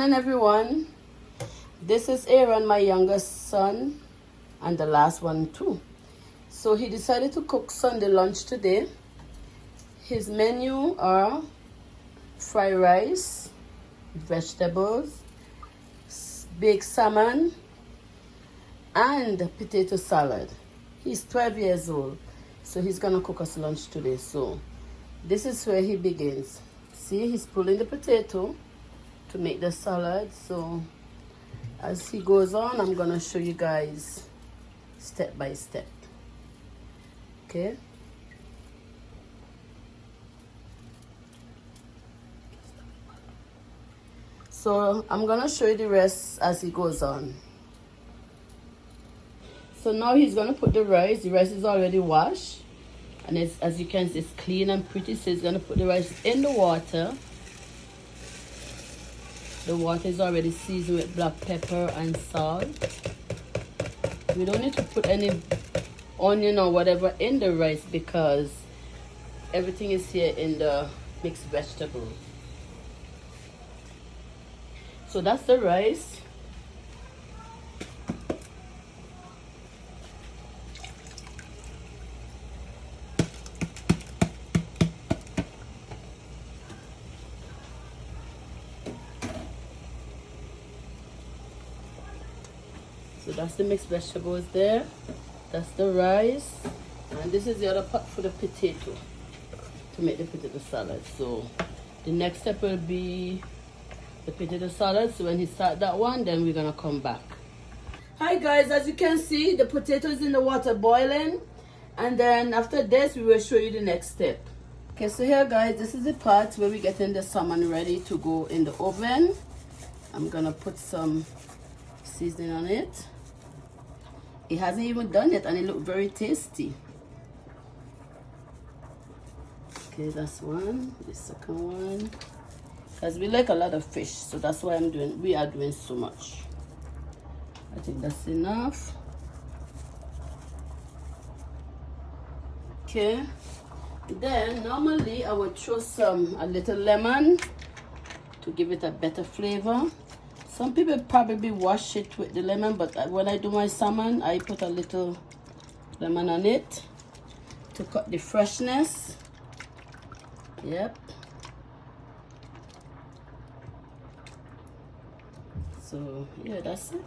morning, everyone. This is Aaron, my youngest son, and the last one too. So he decided to cook Sunday lunch today. His menu are fried rice, vegetables, baked salmon, and potato salad. He's 12 years old, so he's gonna cook us lunch today. So this is where he begins. See, he's pulling the potato to make the salad. So as he goes on, I'm gonna show you guys step by step. Okay. So I'm gonna show you the rest as he goes on. So now he's gonna put the rice. The rice is already washed, and it's, as you can see, it's clean and pretty. So he's gonna put the rice in the water. The water is already seasoned with black pepper and salt. We don't need to put any onion or whatever in the rice because everything is here in the mixed vegetable. So that's the rice. So that's the mixed vegetables there. That's the rice. And this is the other pot for the potato, to make the potato salad. So the next step will be the potato salad. So when he starts that one, then we're gonna come back. Hi guys, as you can see, the potato is in the water boiling. And then after this, we will show you the next step. Okay, so here guys, this is the part where we're getting the salmon ready to go in the oven. I'm gonna put some seasoning on it. It hasn't even done it and it looks very tasty. Okay, that's one. The second one. Because we like a lot of fish, so that's why we are doing so much. I think that's enough. Okay. Then normally I would throw a little lemon to give it a better flavor. Some people probably wash it with the lemon, but when I do my salmon, I put a little lemon on it to cut the freshness. Yep. So yeah, that's it.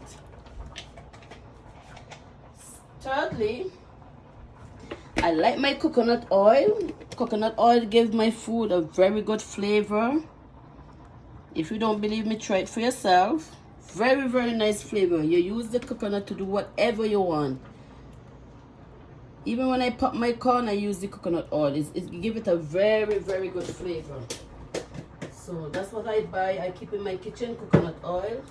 Thirdly, I like my coconut oil. Coconut oil gives my food a very good flavor. If you don't believe me, try it for yourself. Very, very nice flavor. You use the coconut to do whatever you want. Even when I pop my corn, I use the coconut oil. It gives it a very, very good flavor. So that's what I buy. I keep in my kitchen, coconut oil.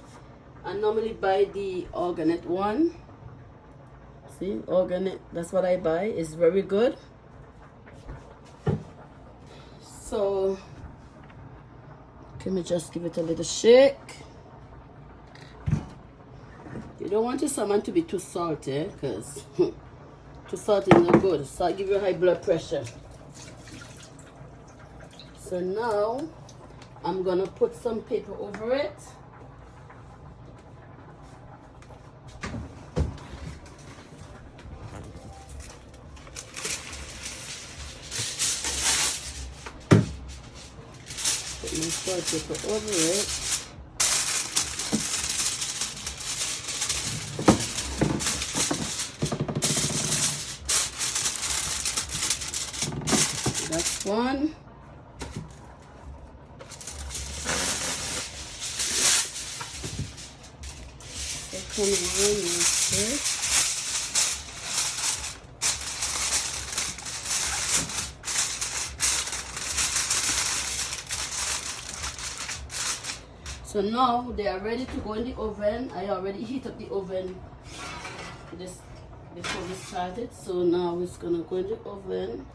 I normally buy the organic one. See, organic, that's what I buy. It's very good. So let me just give it a little shake. You don't want your salmon to be too salty, because too salty is not good. So I give you high blood pressure. So now I'm gonna put some paper over it. Put my salt paper over it. That's one. Second one is this. So now they are ready to go in the oven. I already heat up the oven this before we started. So now it's gonna go in the oven.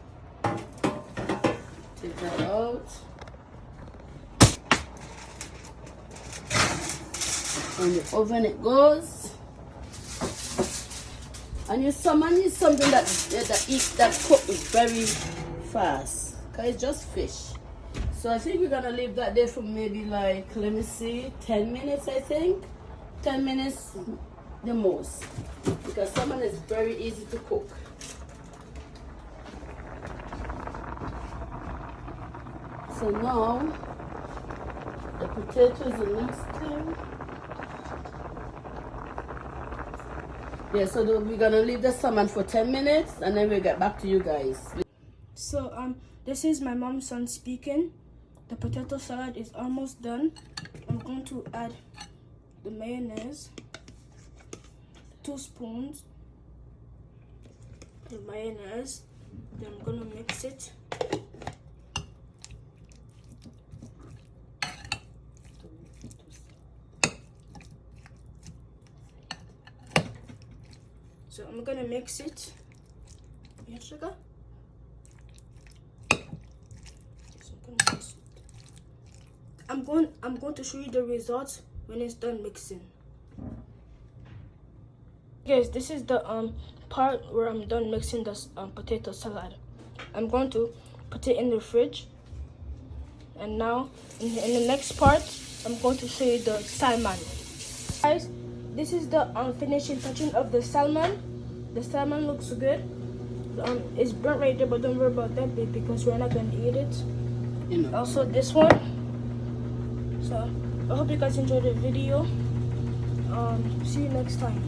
Take that out. In the oven it goes. And your salmon is something that cooks very fast. Cause it's just fish. So I think we're gonna leave that there for maybe like, let me see, 10 minutes I think. 10 minutes the most. Because salmon is very easy to cook. So now, the potato is the next thing. Yeah, so we're gonna leave the salmon for 10 minutes and then we'll get back to you guys. So this is my mom's son speaking. The potato salad is almost done. I'm going to add the mayonnaise, 2 spoons of mayonnaise. Then I'm gonna mix it. So I'm gonna mix it. Yeah, sugar. I'm going to show you the results when it's done mixing. Guys, this is the part where I'm done mixing the potato salad. I'm going to put it in the fridge. And now in the next part, I'm going to show you the salmon. Guys, this is the finishing touching of the salmon. The salmon looks good. It's burnt right there, but don't worry about that bit because we're not going to eat it. Also this one. So I hope you guys enjoyed the video. See you next time.